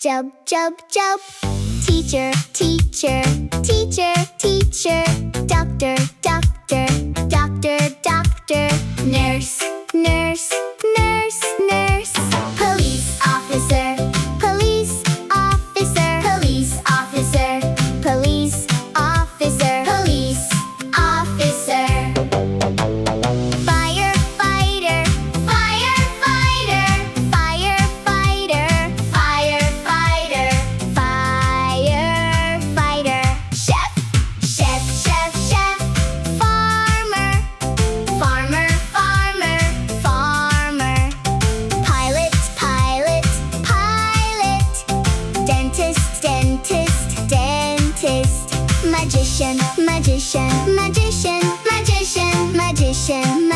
job. Teacher, doctor, nurse, police officer, police officer, firefighter, chef, farmer, pilot, dentist, magician,